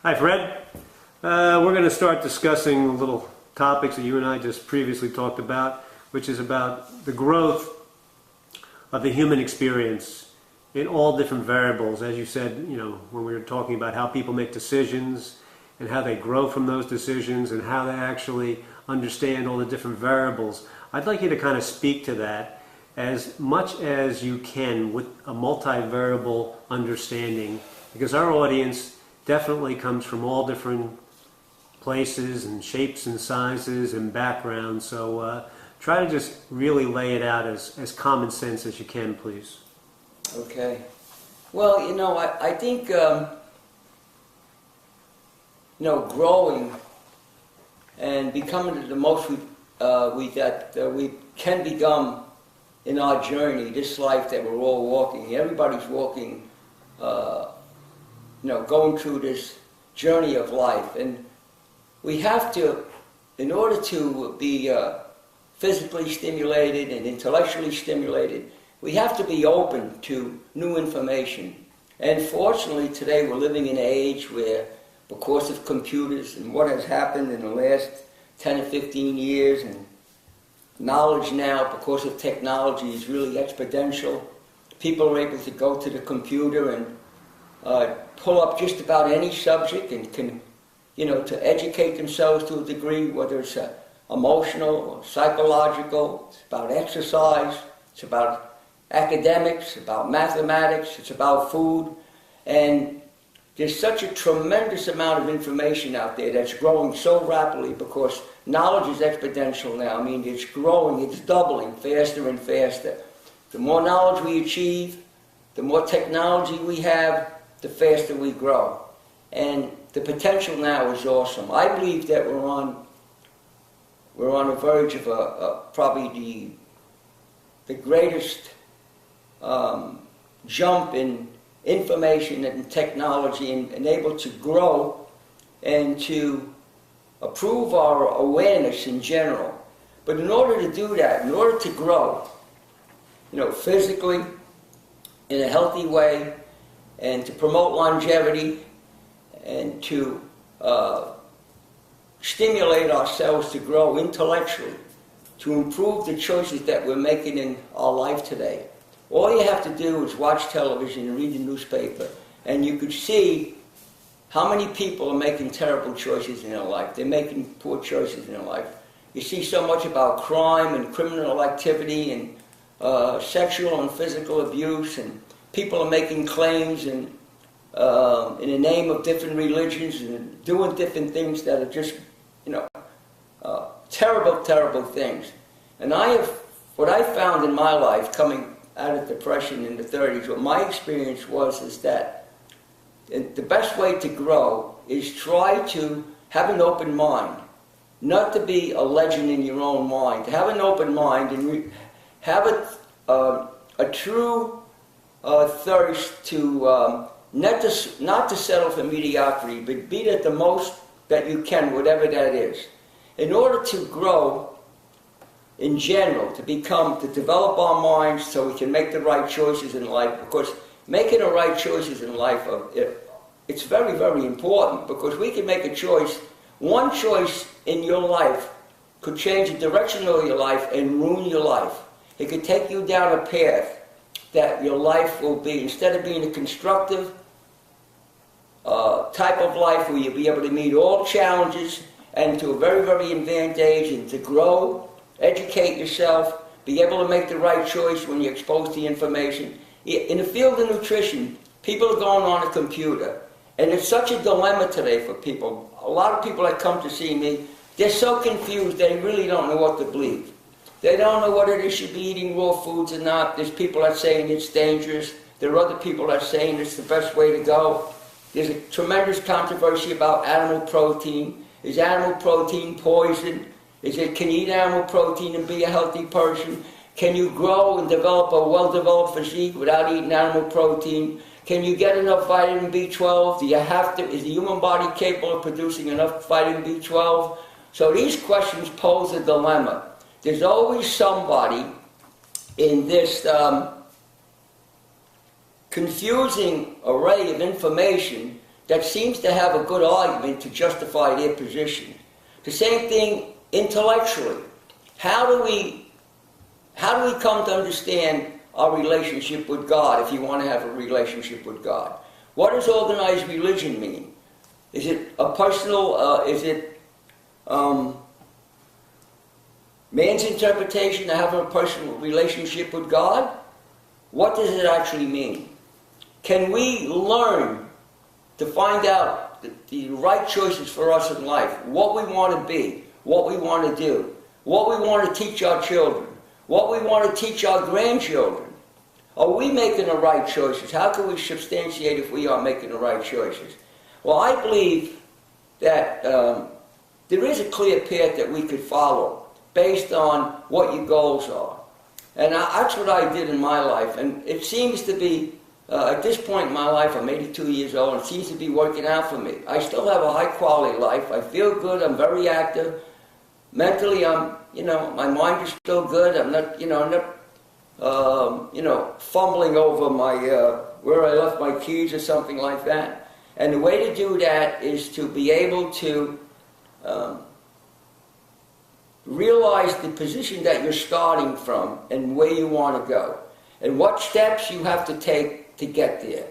Hi Fred. We're going to start discussing little topics that you and I just previously talked about, which is about the growth of the human experience in all different variables. As you said, when we were talking about how people make decisions and how they grow from those decisions and how they actually understand all the different variables. I'd like you to kind of speak to that as much as you can with a multivariable understanding, because our audience definitely comes from all different places and shapes and sizes and backgrounds. So try to just really lay it out as common sense as you can, please. Okay. Well, I think, growing and becoming the most we can become in our journey, this life that we're all walking. Everybody's walking, going through this journey of life. And we have to, in order to be physically stimulated and intellectually stimulated, we have to be open to new information. And fortunately today we're living in an age where, because of computers and what has happened in the last 10 or 15 years, and knowledge now, because of technology, is really exponential. People are able to go to the computer and pull up just about any subject and can, to educate themselves to a degree, whether it's emotional or psychological. It's about exercise, it's about academics, about mathematics, it's about food. And there's such a tremendous amount of information out there that's growing so rapidly because knowledge is exponential now. I mean, it's growing, it's doubling faster and faster. The more knowledge we achieve, the more technology we have, the faster we grow. And the potential now is awesome. I believe that we're on the verge of probably the greatest jump in information and technology, and able to grow and to improve our awareness in general. But in order to do that, in order to grow, physically, in a healthy way, and to promote longevity, and to stimulate ourselves to grow intellectually, to improve the choices that we're making in our life today. All you have to do is watch television and read the newspaper, and you could see how many people are making terrible choices in their life. They're making poor choices in their life. You see so much about crime and criminal activity and sexual and physical abuse, and people are making claims and in the name of different religions and doing different things that are just, terrible, terrible things. And what I found in my life coming out of depression in the 30s, what my experience is that the best way to grow is try to have an open mind, not to be a legend in your own mind, to have an open mind and have a true thirst to not to settle for mediocrity, but be at the most that you can, whatever that is. In order to grow in general, to develop our minds so we can make the right choices in life, because making the right choices in life, it's very, very important, because we can make a choice. One choice in your life could change the direction of your life and ruin your life. It could take you down a path that your life will be, instead of being a constructive type of life where you'll be able to meet all challenges and to a very, very advanced age, and to grow, educate yourself, be able to make the right choice when you're exposed to information. In the field of nutrition, people are going on a computer, and it's such a dilemma today for people. A lot of people that come to see me, they're so confused they really don't know what to believe. They don't know whether they should be eating raw foods or not. There's people that are saying it's dangerous. There are other people that are saying it's the best way to go. There's a tremendous controversy about animal protein. Is animal protein poison? Can you eat animal protein and be a healthy person? Can you grow and develop a well-developed physique without eating animal protein? Can you get enough vitamin B12? Is the human body capable of producing enough vitamin B12? So these questions pose a dilemma. There's always somebody in this confusing array of information that seems to have a good argument to justify their position. The same thing intellectually. How do we come to understand our relationship with God if you want to have a relationship with God? What does organized religion mean? Is it a personal, man's interpretation of having a personal relationship with God? What does it actually mean? Can we learn to find out the right choices for us in life, what we want to be, what we want to do, what we want to teach our children, what we want to teach our grandchildren? Are we making the right choices? How can we substantiate if we are making the right choices? Well, I believe that there is a clear path that we could follow based on what your goals are. And that's what I did in my life. And it seems to be, at this point in my life, I'm 82 years old, and it seems to be working out for me. I still have a high-quality life. I feel good. I'm very active. Mentally, my mind is still good. I'm not, fumbling over my, where I left my keys or something like that. And the way to do that is to be able to realize the position that you're starting from and where you want to go, and what steps you have to take to get there.